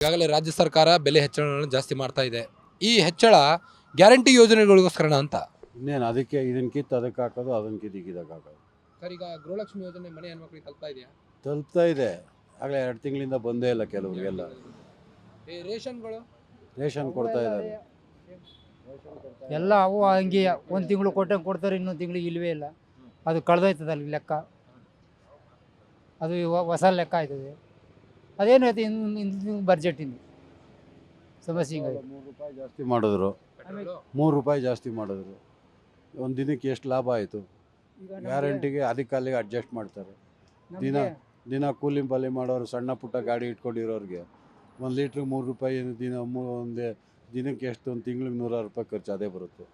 ಈಗಾಗಲೇ ರಾಜ್ಯ ಸರ್ಕಾರ ಬೆಲೆ ಹೆಚ್ಚಳವನ್ನು ಜಾಸ್ತಿ ಮಾಡ್ತಾ ಇದೆ. ಈ ಹೆಚ್ಚಳ ಗ್ಯಾರಂಟಿ ಯೋಜನೆಗಳಿಗೋಸ್ಕರನ ಅಂತ. ಇನ್ನೇನು ಅದಕ್ಕೆ ಇದನ್ನ ಕಿತ್ತು ಅದಕ್ಕೆ ಹಾಕೋದು, ಅದನ್ನ ಕಿತ್ತು ಇದಕ್ಕೆ ಹಾಕೋದು. ಸರ್, ಈಗ ಗೃಹಲಕ್ಷ್ಮಿ ಯೋಜನೆ ಮನೆ ಹೆಣ್ಮಕ್ಳಿಗೆ ತಲುಪ್ತಾ ಇದೆಯಾ? ತಲುಪ್ತಾ ಇದೆ. ಆಗಲೇ 2 ತಿಂಗಳಿಂದ ಬಂದೇ ಇಲ್ಲ ಕೆಲವರಿಗೆಲ್ಲ. ಈ ರೇಷನ್ಗಳು ರೇಷನ್ ಕೊಡ್ತಾ ಇದ್ದಾರೆ. ಎಲ್ಲ ಅವು ಹಂಗೆ ಒಂದು ತಿಂಗಳು ಕೊಡ್ತಾರೆ, ಇನ್ನೊಂದು ತಿಂಗಳಿಗೆ ಇಲ್ಲವೇ ಇಲ್ಲ. ಅದು ಕಳೆದೋಯ್ತದಲ್ಲಿ ಲೆಕ್ಕ. ಅದು ಹೊಸ ಲೆಕ್ಕ ಆಯ್ತದೆ. ಅದೇನು ಆಯ್ತು ಇನ್ನು ಬಡ್ಜೆಟಿಂದ ಸಮಸ್ಯೆ ಹಿಂಗಾಗಿ 3 ರೂಪಾಯಿ ಜಾಸ್ತಿ ಮಾಡಿದ್ರು. 3 ರೂಪಾಯಿ ಜಾಸ್ತಿ ಮಾಡಿದ್ರು. ಒಂದು ದಿನಕ್ಕೆ ಎಷ್ಟು ಲಾಭ ಆಯಿತು? ಗ್ಯಾರಂಟಿಗೆ ಅದಕ್ಕೆ ಅಲ್ಲಿಗೆ ಅಡ್ಜಸ್ಟ್ ಮಾಡ್ತಾರೆ. ದಿನ ಕೂಲಿ ಪಾಲಿ ಮಾಡೋರು, ಸಣ್ಣ ಪುಟ್ಟ ಗಾಡಿ ಇಟ್ಕೊಂಡಿರೋರಿಗೆ 1 ಲೀಟ್ರಿಗೆ 3 ರೂಪಾಯಿ ದಿನ. ಒಂದು ದಿನಕ್ಕೆ ಎಷ್ಟು? ಒಂದು ತಿಂಗಳಿಗೆ 106 ರೂಪಾಯಿ ಖರ್ಚು ಅದೇ ಬರುತ್ತೆ.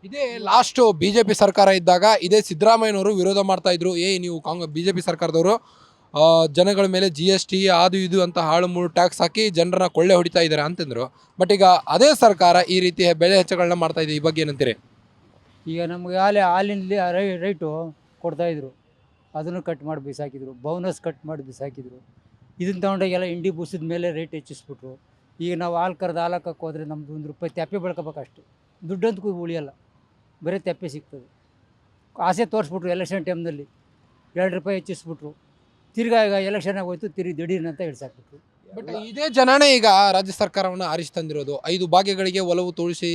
ಇದೇ ಲಾಸ್ಟ್ ಬಿಜೆಪಿ ಸರ್ಕಾರ ಇದ್ದಾಗ ಇದೇ ಸಿದ್ದರಾಮಯ್ಯನವರು ವಿರೋಧ ಮಾಡ್ತಾ ಇದ್ರು. ನೀವು ಬಿಜೆಪಿ ಸರ್ಕಾರದವರು ಜನಗಳ ಮೇಲೆ GST ಅದು ಇದು ಅಂತ ಹಾಳು ಮೂಳು ಟ್ಯಾಕ್ಸ್ ಹಾಕಿ ಜನರನ್ನ ಕೊಳ್ಳೆ ಹೊಡಿತಾ ಇದ್ದಾರೆ ಅಂತಂದ್ರು. ಬಟ್ ಈಗ ಅದೇ ಸರ್ಕಾರ ಈ ರೀತಿ ಬೆಲೆ ಹೆಚ್ಚಳಗಳನ್ನ ಮಾಡ್ತಾ ಇದೆ. ಈ ಬಗ್ಗೆ ಏನಂತೀರಿ? ಈಗ ನಮಗೆ ಹಾಲಿನ ರೈಟು ಕೊಡ್ತಾಯಿದ್ರು, ಅದನ್ನು ಕಟ್ ಮಾಡಿ ಬಿಸಾಕಿದ್ರು. ಬೋನಸ್ ಕಟ್ ಮಾಡಿ ಬಿಸಾಕಿದ್ರು. ಇದನ್ನು ತೊಗೊಂಡಾಗೆಲ್ಲ ಇಂಡಿ ಬೂಸಿದ ಮೇಲೆ ರೇಟ್ ಹೆಚ್ಚಿಸ್ಬಿಟ್ರು. ಈಗ ನಾವು ಹಾಲು ಕರೆದು ಹಾಲು ಹಾಕಕ್ಕೆ ಹೋದರೆ ನಮ್ಮದು 1 ರೂಪಾಯಿ ತೆಪ್ಪೆ ಬೆಳ್ಕೊಬೇಕು ಅಷ್ಟು. ದುಡ್ಡಂತೂ ಉಳಿಯಲ್ಲ, ಬರೀ ತೆಪ್ಪೆ ಸಿಗ್ತದೆ. ಆಸೆ ತೋರಿಸ್ಬಿಟ್ರು ಎಲೆಕ್ಷನ್ ಟೈಮ್ನಲ್ಲಿ 2 ರೂಪಾಯಿ ಹೆಚ್ಚಿಸ್ಬಿಟ್ರು. ತಿರ್ಗಾ ಈಗ ಎಲೆಕ್ಷನಾಗ ಹೋಯ್ತು, ತಿರುಗಿ ದಿಢೀರ್ನ ಅಂತ ಇಳಿಸಾಕ್ಬಿಟ್ರು. ಬಟ್ ಇದೇ ಜನನೇ ಈಗ ರಾಜ್ಯ ಸರ್ಕಾರವನ್ನು ಆರಿಸಿ ತಂದಿರೋದು. 5 ಭಾಗ್ಯಗಳಿಗೆ ಒಲವು ತೋರಿಸಿ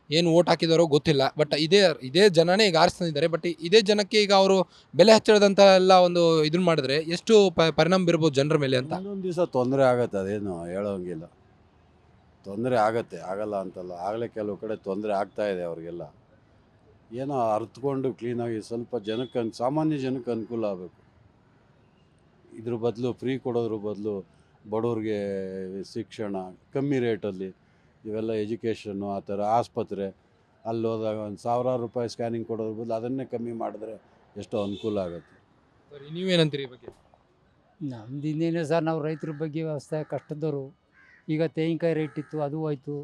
ಏನು ಓಟ್ ಹಾಕಿದಾರೋ ಗೊತ್ತಿಲ್ಲ. ಬಟ್ ಇದೇ ಜನನೇ ಈಗ ಆರಿಸಿ ತಂದಿದ್ದಾರೆ. ಬಟ್ ಇದೇ ಜನಕ್ಕೆ ಈಗ ಅವರು ಬೆಲೆ ಹೆಚ್ಚಳದಂತ ಎಲ್ಲ ಒಂದು ಇದನ್ನ ಮಾಡಿದ್ರೆ ಎಷ್ಟು ಪರಿಣಾಮ ಬೀರ್ಬೋದು ಜನರ ಮೇಲೆ ಅಂತ. ಒಂದೊಂದು ದಿವಸ ತೊಂದರೆ ಆಗತ್ತೆ, ಅದೇನು ಹೇಳೋಂಗಿಲ್ಲ. ತೊಂದರೆ ಆಗತ್ತೆ, ಆಗಲ್ಲ ಅಂತಲ್ಲ. ಆಗಲೇ ಕೆಲವು ಕಡೆ ತೊಂದರೆ ಆಗ್ತಾ ಇದೆ ಅವ್ರಿಗೆಲ್ಲ. ಏನೋ ಅರ್ಥಕೊಂಡು ಕ್ಲೀನಾಗಿ ಸ್ವಲ್ಪ ಜನಕ್ಕೆ, ಸಾಮಾನ್ಯ ಜನಕ್ಕೆ ಅನುಕೂಲ ಆಗಬೇಕು. ಇದ್ರ ಬದಲು ಫ್ರೀ ಕೊಡೋದ್ರ ಬದಲು ಬಡವ್ರಿಗೆ ಶಿಕ್ಷಣ ಕಮ್ಮಿ ರೇಟಲ್ಲಿ, ಇವೆಲ್ಲ ಎಜುಕೇಷನ್ನು, ಆ ಥರ ಆಸ್ಪತ್ರೆ ಅಲ್ಲಿ ಹೋದಾಗ 1000 ರೂಪಾಯಿ ಸ್ಕ್ಯಾನಿಂಗ್ ಕೊಡೋದ್ರ ಬದಲು ಅದನ್ನೇ ಕಮ್ಮಿ ಮಾಡಿದ್ರೆ ಎಷ್ಟೋ ಅನುಕೂಲ ಆಗುತ್ತೆ. ನೀವೇನಂತೀರಿ ಈ ಬಗ್ಗೆ? ನಮ್ದು ಇನ್ನೇನು ಸರ್, ನಾವು ರೈತರ ಬಗ್ಗೆ ವ್ಯವಸ್ಥೆ ಕಷ್ಟದವರು. ಈಗ ತೆಂಗಿನಕಾಯಿ ರೇಟ್ ಇತ್ತು, ಅದು ಹೋಯ್ತು.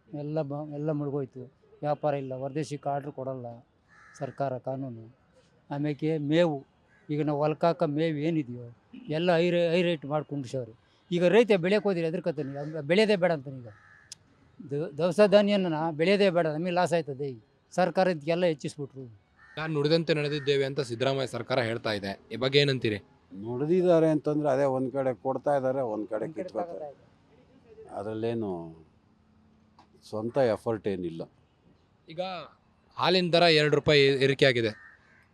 ಎಲ್ಲ ಮುಳುಗೋಯ್ತು. ವ್ಯಾಪಾರ ಇಲ್ಲ, ಹೊರದೇಶಕ್ಕೆ ಆರ್ಡ್ರ್ ಕೊಡೋಲ್ಲ ಸರ್ಕಾರ, ಕಾನೂನು. ಆಮೇಲೆ ಮೇವು, ಈಗ ನಾವು ಹೊಲ್ಕಾಕ ಮೇವು ಏನಿದೆಯೋ ಎಲ್ಲ ಹೈ ರೇಟ್ ಮಾಡ್ಕೊಂಡಿಸವ್ರಿ. ಈಗ ರೈತ ಬೆಳೆಯೋಕೆ ಹೋದಿಲ್ಲ, ಎದ್ರಕತ್ತಾನೆ, ಬೆಳೆಯೋದೇ ಬೇಡ ಅಂತಾನೆ. ಈಗ ದವಸ ಧಾನ್ಯನ ಬೆಳೆಯೋದೇ ಬೇಡ, ನಮಗೆ ಲಾಸ್ ಆಯ್ತದೆ. ಈಗ ಸರ್ಕಾರ ಇದಕ್ಕೆಲ್ಲ ಹೆಚ್ಚಿಸ್ಬಿಟ್ರು. ನಾನು ನುಡಿದಂತೆ ನಡೆದಿದ್ದೇವೆ ಅಂತ ಸಿದ್ದರಾಮಯ್ಯ ಸರ್ಕಾರ ಹೇಳ್ತಾ ಇದೆ. ಈ ಬಗ್ಗೆ ಏನಂತೀರಿ? ನುಡಿದಿದ್ದಾರೆ ಅಂತಂದರೆ ಅದೇ ಒಂದು ಕಡೆ ಕೊಡ್ತಾ ಇದ್ದಾರೆ, ಒಂದು ಕಡೆ ಕಿತ್ಕೋತಾರೆ. ಅದರಲ್ಲೇನು ಸ್ವಂತ ಎಫರ್ಟ್ ಏನಿಲ್ಲ. ಈಗ ಹಾಲಿನ ದರ 2 ರೂಪಾಯಿ ಏರಿಕೆ ಆಗಿದೆ.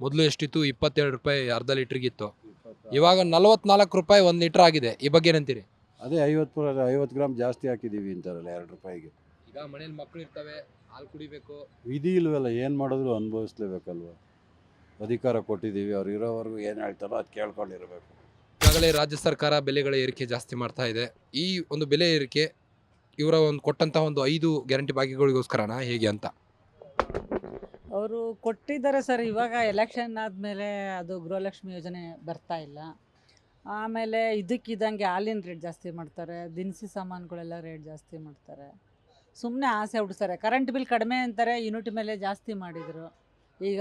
ಮೊದಲು ಎಷ್ಟಿತ್ತು? 22 ರೂಪಾಯಿ ಅರ್ಧ ಲೀಟ್ರಿಗಿತ್ತು. ಇವಾಗ 44 ರೂಪಾಯಿ 1 ಲೀಟ್ರ್ ಆಗಿದೆ. ಈ ಬಗ್ಗೆ ಏನಂತೀರಿ? ಅದೇ 50 ಗ್ರಾಮ್ ಜಾಸ್ತಿ ಹಾಕಿದ್ದೀವಿ ಅಂತಾರಲ್ಲ 2 ರೂಪಾಯಿಗೆ. ಈಗ ಮನೇಲಿ ಮಕ್ಕಳು ಇರ್ತವೆ, ಹಾಲು ಕುಡಿಬೇಕು, ವಿಧಿ ಇಲ್ವಲ್ಲ, ಏನು ಮಾಡಿದ್ರು ಅನುಭವಿಸ್ಲೇಬೇಕಲ್ವ. ಅಧಿಕಾರ ಕೊಟ್ಟಿದ್ದೀವಿ, ಅವ್ರು ಇರೋವರೆಗೂ ಏನು ಹೇಳ್ತಾರೋ ಅದು ಕೇಳ್ಕೊಂಡಿರಬೇಕು. ಈಗಾಗಲೇ ರಾಜ್ಯ ಸರ್ಕಾರ ಬೆಲೆಗಳ ಏರಿಕೆ ಜಾಸ್ತಿ ಮಾಡ್ತಾ ಇದೆ. ಈ ಒಂದು ಬೆಲೆ ಏರಿಕೆ ಇವರ ಒಂದು ಕೊಟ್ಟಂತಹ ಒಂದು 5 ಗ್ಯಾರಂಟಿ ಭಾಗ್ಯಗಳಿಗೋಸ್ಕರನ ಹೇಗೆ ಅಂತ? ಅವರು ಕೊಟ್ಟಿದ್ದಾರೆ ಸರ್. ಇವಾಗ ಎಲೆಕ್ಷನ್ ಆದಮೇಲೆ ಅದು ಗೃಹಲಕ್ಷ್ಮಿ ಯೋಜನೆ ಬರ್ತಾ ಇಲ್ಲ. ಆಮೇಲೆ ಇದಕ್ಕಿದ್ದಂಗೆ ಹಾಲಿನ ರೇಟ್ ಜಾಸ್ತಿ ಮಾಡ್ತಾರೆ, ದಿನಸಿ ಸಾಮಾನುಗಳೆಲ್ಲ ರೇಟ್ ಜಾಸ್ತಿ ಮಾಡ್ತಾರೆ. ಸುಮ್ಮನೆ ಆಸೆ ಹುಟ್ಟಿಸ್ತಾರೆ. ಕರೆಂಟ್ ಬಿಲ್ ಕಡಿಮೆ ಅಂತಾರೆ, ಯೂನಿಟ್ ಮೇಲೆ ಜಾಸ್ತಿ ಮಾಡಿದರು. ಈಗ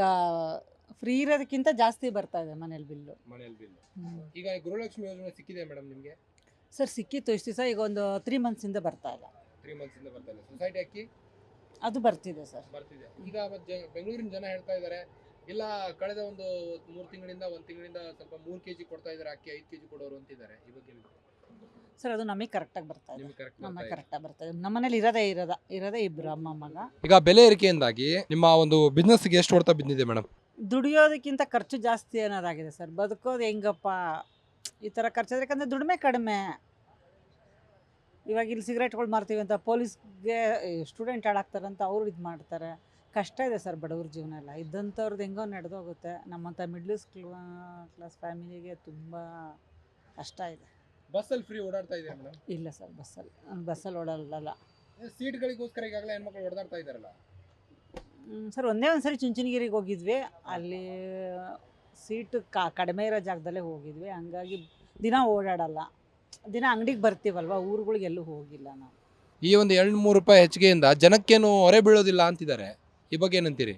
ಫ್ರೀ ಇರೋದಕ್ಕಿಂತ ಜಾಸ್ತಿ ಬರ್ತಾ ಇದೆ ಮನೇಲಿ ಬಿಲ್ಲು. ಈಗ ಗೃಹಲಕ್ಷ್ಮಿ ಯೋಜನೆ ಸಿಕ್ಕಿದೆ ಮೇಡಮ್ ನಿಮಗೆ? ಸರ್ ಸಿಕ್ಕಿತ್ತು ಇಷ್ಟು ದಿವಸ, ಈಗ ಒಂದು 3 ಮಂತ್ಸಿಂದ ಬರ್ತಾ ಇಲ್ಲ. 3 ಮಂತ್ಸಿಂದ ಬರ್ತಾ ಇಲ್ಲ. ಸೊಸೈಟಿ ಅಕ್ಕಿ ಅದು ಬರ್ತಿದೆ ಸರ್, ಬರ್ತಿದೆ. ಈಗ ಬೆಂಗಳೂರಿನ ಜನ ಹೇಳ್ತಾ ಇದ್ದಾರೆ, ಇಲ್ಲ ಕಳೆದ ಒಂದು 3 ತಿಂಗಳಿಂದ 1 ತಿಂಗಳಿಂದ ಸ್ವಲ್ಪ 3 kg ಕೊಡ್ತಾ ಇದ್ದಾರೆ, ಅಕ್ಕಿ 5 kg ಕೊಡೋರು ಅಂತಿದ್ದಾರೆ. ಈ ಬಗ್ಗೆ ಸರ್ ಅದು ನಮಗೆ ಕರೆಕ್ಟಾಗಿ ಬರ್ತಾ ಇದೆ. ನಮಗೆ ಕರೆಕ್ಟ್. ಕರೆಕ್ಟಾಗಿ ಬರ್ತಾ ಇದೆ. ನಮ್ಮ ಮನೇಲಿ ಇರೋದೇ ಇಬ್ಬರು ಅಮ್ಮ ಮಗ. ಈಗ ಬೆಲೆ ಏರಿಕೆಯಿಂದಾಗಿ ನಿಮ್ಮ ಒಂದು ಬಿಸ್ನೆಸ್ಗೆ ಎಷ್ಟು ಹೊಡೆತ ಬಿದ್ದಿದೆ ಮೇಡಮ್? ದುಡಿಯೋದಕ್ಕಿಂತ ಖರ್ಚು ಜಾಸ್ತಿ ಅನ್ನೋದಾಗಿದೆ ಸರ್. ಬದುಕೋದು ಹೆಂಗಪ್ಪ ಈ ಥರ ಖರ್ಚಾದ್ರೆ, ಯಾಕಂದರೆ ದುಡಿಮೆ ಕಡಿಮೆ. ಇವಾಗ ಇಲ್ಲಿ ಸಿಗರೇಟ್ಗಳು ಮಾರ್ತೀವಿ ಅಂತ ಪೊಲೀಸ್ಗೆ ಸ್ಟೂಡೆಂಟ್ ಹಾಳಾಗ್ತಾರಂತ ಅವ್ರು ಇದು ಮಾಡ್ತಾರೆ. ಕಷ್ಟ ಇದೆ ಸರ್ ಬಡವ್ರ ಜೀವನ ಎಲ್ಲ. ಇದ್ದಂಥವ್ರದ್ದು ಹೆಂಗೋ ನಡೆದೋಗುತ್ತೆ. ನಮ್ಮಂಥ ಮಿಡ್ಲ್ ಕ್ಲಾಸ್ ಫ್ಯಾಮಿಲಿಗೆ ತುಂಬ ಕಷ್ಟ ಇದೆ. ಬಸ್ಸಲ್ಲಿ ಫ್ರೀ ಓಡಾಡ್ತಾ ಇದೆ ಮೇಡಮ್? ಇಲ್ಲ ಸರ್, ಬಸ್ಸಲ್ಲಿ ಓಡಾಡಲ್ಲ. ಸೀಟ್ಗಳಿಗೋಸ್ಕರ ಈಗಾಗಲೇ ಹೆಣ್ಮಕ್ಳು ಓಡಾಡ್ತಾ ಇದ್ದಾರಲ್ಲ ಸರ್. ಒಂದೇ ಒಂದು ಸರಿ ಚುಂಚನಗಿರಿಗೆ ಹೋಗಿದ್ವಿ, ಅಲ್ಲಿ ಸೀಟು ಕಡಿಮೆ ಇರೋ ಜಾಗದಲ್ಲೇ ಹೋಗಿದ್ವಿ. ಹಂಗಾಗಿ ದಿನ ಓಡಾಡಲ್ಲ, ದಿನ ಅಂಗಡಿಗೆ ಬರ್ತೀವಲ್ವ, ಊರುಗಳಿಗೆಲ್ಲೂ ಹೋಗಿಲ್ಲ ನಾವು. ಈ ಒಂದು 2-3 ರೂಪಾಯಿ ಹೆಚ್ಚಿಗೆಯಿಂದ ಜನಕ್ಕೇನು ಹೊರೆ ಬೀಳೋದಿಲ್ಲ ಅಂತಿದ್ದಾರೆ. ಈ ಬಗ್ಗೆ ಏನಂತೀರಿ?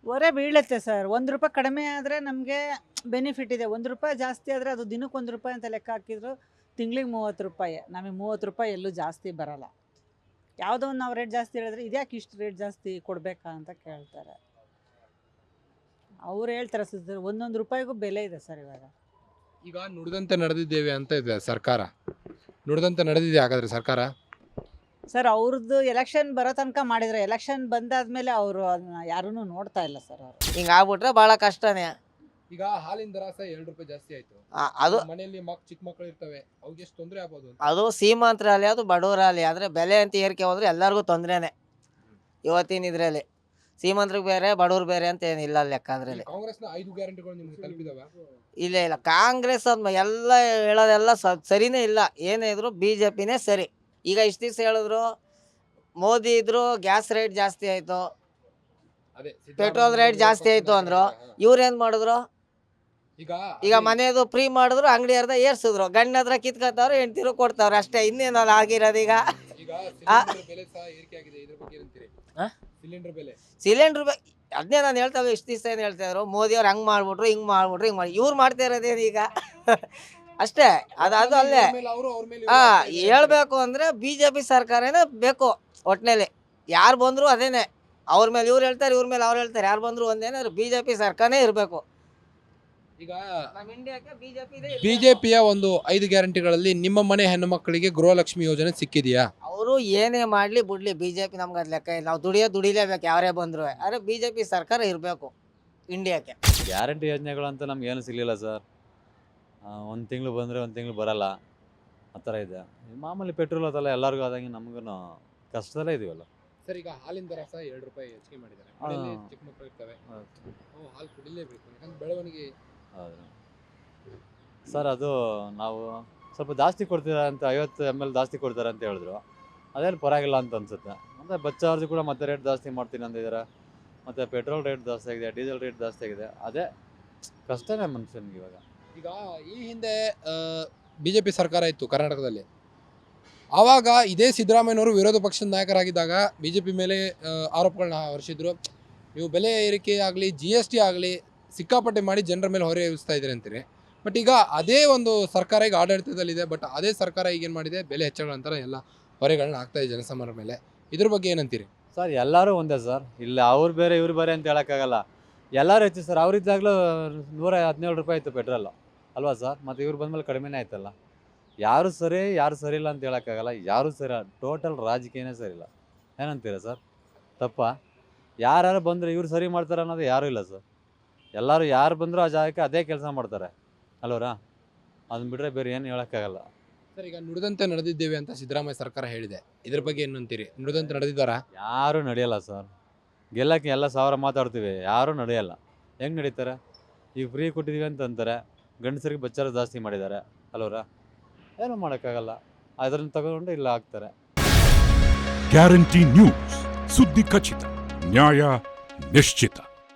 ಹೊರೆ ಬೀಳುತ್ತೆ ಸರ್. 1 ರೂಪಾಯಿ ಕಡಿಮೆ ಆದರೆ ನಮಗೆ ಬೆನಿಫಿಟ್ ಇದೆ. 1 ರೂಪಾಯಿ ಜಾಸ್ತಿ ಆದರೆ ಅದು ದಿನಕ್ಕೆ 1 ರೂಪಾಯಿ ಅಂತ ಲೆಕ್ಕ ಹಾಕಿದ್ರು ತಿಂಗಳಿಗೆ 30 ರೂಪಾಯಿ, ನಮಗೆ 30 ರೂಪಾಯಿ ಎಲ್ಲೂ ಜಾಸ್ತಿ ಬರಲ್ಲ. ಯಾವುದೋ ಒಂದು ನಾವು ರೇಟ್ ಜಾಸ್ತಿ ಹೇಳಿದ್ರೆ ಇದ್ಯಾಕೆ ಇಷ್ಟು ರೇಟ್ ಜಾಸ್ತಿ ಕೊಡಬೇಕಾ ಅಂತ ಕೇಳ್ತಾರೆ. ಅವ್ರು ಹೇಳ್ತಾರೆ ಸರ್, ಒಂದೊಂದು ರೂಪಾಯಿಗೂ ಬೆಲೆ ಇದೆ ಸರ್ ಇವಾಗ. ಈಗ ನುಡಿದಂತೆ ನಡೆದಿದ್ದೇವೆ ಅಂತ ಇದೆ ಸರ್ಕಾರ. ನುಡಿದಂತೆ ನಡೆದಿದೆ ಹಾಗಾದ್ರೆ ಸರ್ಕಾರ? ಸರ್ ಅವ್ರದ್ದು ಎಲೆಕ್ಷನ್ ಬರೋ ತನಕ ಮಾಡಿದ್ರೆ, ಎಲೆಕ್ಷನ್ ಬಂದಾದ್ಮೇಲೆ ಅವರು ಅದನ್ನ ಯಾರೂ ನೋಡ್ತಾ ಇಲ್ಲ ಸರ್ ಅವರು. ಹಿಂಗಾಗ್ಬಿಟ್ರೆ ಭಾಳ ಕಷ್ಟನೇ. ಈಗ ಹಾಲಿನ ದರಾಸ 2 ರೂಪಾಯಿ ಜಾಸ್ತಿ ಆಯ್ತು. ಅದು ಮನೆಯಲ್ಲಿ ಚಿಕ್ಕ ಮಕ್ಕಳು ಇರ್ತವೆ, ಅವ್ರಿಗೆ ಎಷ್ಟು ತೊಂದರೆ ಆಗ್ಬೋದು ಅಂತ. ಅದು ಶ್ರೀಮಂತರಲ್ಲಿ ಅದು ಬಡವರಲ್ಲಿ, ಆದರೆ ಬೆಲೆ ಅಂತ ಏರಿಕೆ ಹೋದ್ರೆ ಎಲ್ಲರಿಗೂ ತೊಂದರೆನೇ ಇವತ್ತಿನ ಇದರಲ್ಲಿ. ಶ್ರೀಮಂತರಿಗೆ ಬೇರೆ ಬಡವ್ರು ಬೇರೆ ಅಂತ ಏನಿಲ್ಲ ಲೆಕ್ಕ ಅದರಲ್ಲಿ. ಕಾಂಗ್ರೆಸ್ನ 5 ಗ್ಯಾರಂಟಿಗಳು ನಿಮ್ಗೆ ತಲುಪಿದಾವೆ? ಇಲ್ಲ ಕಾಂಗ್ರೆಸ್ ಅದು ಎಲ್ಲ ಹೇಳೋದೆಲ್ಲ ಸರಿನೇ ಇಲ್ಲ. ಏನೇ ಇದ್ರು BJPನೇ ಸರಿ. ಈಗ ಇಷ್ಟು ದಿವಸ ಹೇಳಿದ್ರು ಮೋದಿ ಇದ್ರು ಗ್ಯಾಸ್ ರೇಟ್ ಜಾಸ್ತಿ ಆಯಿತು, ಅದೇ ಪೆಟ್ರೋಲ್ ರೇಟ್ ಜಾಸ್ತಿ ಆಯಿತು ಅಂದರು. ಇವ್ರೇನು ಮಾಡಿದ್ರು? ಈಗ ಮನೆಯದು ಫ್ರೀ ಮಾಡಿದ್ರು, ಅಂಗಡಿ ಅರ್ಧ ಏರ್ಸಿದ್ರು, ಗಂಡ ಹತ್ರ ಕಿತ್ಕೊತಾವ್ರು, ಹೆಂಡ್ತಿರು ಕೊಡ್ತಾವ್ರೆ ಅಷ್ಟೇ. ಇನ್ನೇನಲ್ಲ ಆಗಿರೋದು. ಈಗ ಸಿಲಿಂಡರ್ ಅದನ್ನೇ ನಾನು ಹೇಳ್ತಾವೆ. ಇಷ್ಟು ದಿವಸ ಏನು ಹೇಳ್ತಾ ಇದ್ರು, ಮೋದಿ ಅವ್ರು ಹಂಗೆ ಮಾಡ್ಬಿಟ್ರು, ಹಿಂಗೆ ಮಾಡ್ಬಿಟ್ರು, ಹಿಂಗೆ ಮಾಡಿ. ಇವ್ರು ಮಾಡ್ತಾ ಇರೋದೇನು ಈಗ ಅಷ್ಟೇ. ಅದು ಅಲ್ಲೇ ಹೇಳ್ಬೇಕು ಅಂದರೆ BJP ಸರ್ಕಾರನೇ ಬೇಕು ಒಟ್ಟಿನಲ್ಲಿ. ಯಾರು ಬಂದರೂ ಅದೇನೆ, ಅವ್ರ ಮೇಲೆ ಇವ್ರು ಹೇಳ್ತಾರೆ, ಇವ್ರ ಮೇಲೆ ಅವ್ರು ಹೇಳ್ತಾರೆ. ಯಾರು ಬಂದರೂ ಒಂದೇನೆ, BJP ಸರ್ಕಾರನೇ ಇರಬೇಕು. ಈಗ ನಮ್ಮ ಇಂಡಿಯಾಕ್ಕೆ ಬಿಜೆಪಿಯ ಒಂದು 5 ಗ್ಯಾರಂಟಿಗಳಲ್ಲಿ ನಿಮ್ಮ ಮನೆ ಹೆಣ್ಣು ಮಕ್ಕಳಿಗೆ ಗೃಹಲಕ್ಷ್ಮಿ ಯೋಜನೆ ಸಿಕ್ಕಿದೆಯಾ? ಅವರು ಏನೇ ಮಾಡಲಿ ಬಿಡಲಿ, BJP ನಮ್ಗೆ ಅದು ಲೆಕ್ಕ ಇಲ್ಲ. ನಾವು ದುಡಿಲೇಬೇಕು ಯಾರೇ ಬಂದರೂ. ಆದರೆ BJP ಸರ್ಕಾರ ಇರಬೇಕು ಇಂಡಿಯಾಕ್ಕೆ. ಗ್ಯಾರಂಟಿ ಯೋಜನೆಗಳು ಅಂತ ನಮ್ಗೆ ಏನು ಸಿಗಲಿಲ್ಲ ಸರ್. ಒಂದು ತಿಂಗಳು ಬಂದರೆ ಒಂದು ತಿಂಗಳು ಬರಲ್ಲ, ಆ ಥರ ಇದೆ. ಮಾಮೂಲಿ ಪೆಟ್ರೋಲ್ ಅದೆಲ್ಲ ಎಲ್ಲರಿಗೂ ಆದಂಗೆ ನಮಗೂ ಕಷ್ಟದಲ್ಲೇ ಇದೀವಲ್ಲ ಸರ್. ಈಗ ಹಾಲಿನ ದರ 2 ರೂಪಾಯಿ ಹೆಚ್ಚಿಗೆ ಮಾಡಿದ್ದಾರೆ. ಮನೆಯಲ್ಲಿ ಚಿಕ್ಕ ಮಕ್ಕಳು ಇರ್ತವೆ, ಹಾಲು ಕುಡಿಲೇಬೇಕು, ಯಾಕಂದ್ರೆ ಬೆಳವಣಿಗೆ. ಹೌದು ಸರ್. ಅದು ನಾವು ಸ್ವಲ್ಪ ಜಾಸ್ತಿ ಕೊಡ್ತೀರಾ ಅಂತ 50 ml ಜಾಸ್ತಿ ಕೊಡ್ತಾರೆ ಅಂತ ಹೇಳಿದ್ರು. ಅದೇನು ಪರವಾಗಿಲ್ಲ ಅಂತ ಅನ್ಸುತ್ತೆ. ಮತ್ತು ಬಸ್ ಚಾರ್ಜ್ ಕೂಡ ಮತ್ತೆ ರೇಟ್ ಜಾಸ್ತಿ ಮಾಡ್ತೀನಿ ಅಂತಿದ್ದಾರೆ. ಮತ್ತು ಪೆಟ್ರೋಲ್ ರೇಟ್ ಜಾಸ್ತಿ ಆಗಿದೆ, ಡೀಸೆಲ್ ರೇಟ್ ಜಾಸ್ತಿ ಆಗಿದೆ. ಅದೇ ಕಷ್ಟನೇ ಮನುಷ್ಯನಿಗೆ ಇವಾಗ. ಈಗ ಈ ಹಿಂದೆ BJP ಸರ್ಕಾರ ಇತ್ತು ಕರ್ನಾಟಕದಲ್ಲಿ. ಆವಾಗ ಇದೇ ಸಿದ್ದರಾಮಯ್ಯನವರು ವಿರೋಧ ಪಕ್ಷದ ನಾಯಕರಾಗಿದ್ದಾಗ BJP ಮೇಲೆ ಆರೋಪಗಳನ್ನ ಹೊರಿಸಿದ್ರು. ನೀವು ಬೆಲೆ ಏರಿಕೆ ಆಗಲಿ, GST ಆಗಲಿ ಸಿಕ್ಕಾಪಟ್ಟೆ ಮಾಡಿ ಜನರ ಮೇಲೆ ಹೊರೆ ಇಳಿಸ್ತಾ ಇದ್ದಾರೆ ಅಂತೀರಿ. ಬಟ್ ಈಗ ಅದೇ ಒಂದು ಸರ್ಕಾರ ಈಗ ಆಡಳಿತದಲ್ಲಿದೆ. ಬಟ್ ಅದೇ ಸರ್ಕಾರ ಈಗೇನು ಮಾಡಿದೆ, ಬೆಲೆ ಹೆಚ್ಚಳಂತಾರೆ ಎಲ್ಲ ಹೊರೆಗಳನ್ನ ಹಾಕ್ತಾ ಇದೆ ಜನಸಾಮಾನ್ಯರ ಮೇಲೆ. ಇದ್ರ ಬಗ್ಗೆ ಏನಂತೀರಿ? ಸರ್ ಎಲ್ಲರೂ ಒಂದೇ ಸರ್. ಇಲ್ಲ ಅವ್ರು ಬೇರೆ ಇವ್ರು ಬೇರೆ ಅಂತ ಹೇಳೋಕ್ಕಾಗಲ್ಲ. ಎಲ್ಲರೂ ಹೆಚ್ಚು ಸರ್. ಅವ್ರಿದ್ದಾಗಲೂ 117 ರೂಪಾಯಿ ಇತ್ತು ಪೆಟ್ರೋಲು ಅಲ್ವಾ ಸರ್? ಮತ್ತು ಇವ್ರು ಬಂದಮೇಲೆ ಕಡಿಮೆನೇ ಆಯ್ತಲ್ಲ. ಯಾರು ಸರಿ ಯಾರು ಸರಿ ಇಲ್ಲ ಅಂತ ಹೇಳೋಕ್ಕಾಗಲ್ಲ. ಯಾರು ಸರಿ, ಟೋಟಲ್ ರಾಜಕೀಯನೇ ಸರಿ ಇಲ್ಲ. ಏನಂತೀರ ಸರ್? ತಪ್ಪ? ಯಾರು ಬಂದರೆ ಇವ್ರು ಸರಿ ಮಾಡ್ತಾರೆ ಅನ್ನೋದು ಯಾರೂ ಇಲ್ಲ ಸರ್. ಎಲ್ಲರೂ ಯಾರು ಬಂದರೂ ಆ ಜಾಗಕ್ಕೆ ಅದೇ ಕೆಲಸ ಮಾಡ್ತಾರೆ ಅಲ್ವರಾ? ಅದನ್ನ ಬಿಟ್ಟರೆ ಬೇರೆ ಏನು ಹೇಳೋಕ್ಕಾಗಲ್ಲ ಸರ್. ಈಗ ನುಡಿದಂತೆ ನಡೆದಿದ್ದೇವೆ ಅಂತ ಸಿದ್ದರಾಮಯ್ಯ ಸರ್ಕಾರ ಹೇಳಿದೆ. ಇದ್ರ ಬಗ್ಗೆ ಏನು ಅಂತೀರಿ? ನುಡಿದಂತೆ ನಡೆದಿದ್ದಾರಾ? ಯಾರೂ ನಡೆಯಲ್ಲ ಸರ್. ಗೆಲ್ಲಕ್ಕೆ ಎಲ್ಲ 1000 ಮಾತಾಡ್ತೀವಿ, ಯಾರೂ ನಡೆಯಲ್ಲ. ಹೆಂಗೆ ನಡೀತಾರೆ? ಈಗ ಫ್ರೀ ಕೊಟ್ಟಿದ್ದೀವಿ ಅಂತ ಅಂತಾರೆ, ಗಂಡಸರಿಗೆ ಬಚ್ಚಾರ ಜಾಸ್ತಿ ಮಾಡಿದ್ದಾರೆ ಅಲ್ವರಾ? ಏನೂ ಮಾಡೋಕ್ಕಾಗಲ್ಲ. ಅದನ್ನು ತಗೊಂಡು ಇಲ್ಲ ಹಾಕ್ತಾರೆ. ಗ್ಯಾರಂಟಿ ನ್ಯೂಸ್, ಸುದ್ದಿ ಖಚಿತ, ನ್ಯಾಯ ನಿಶ್ಚಿತ.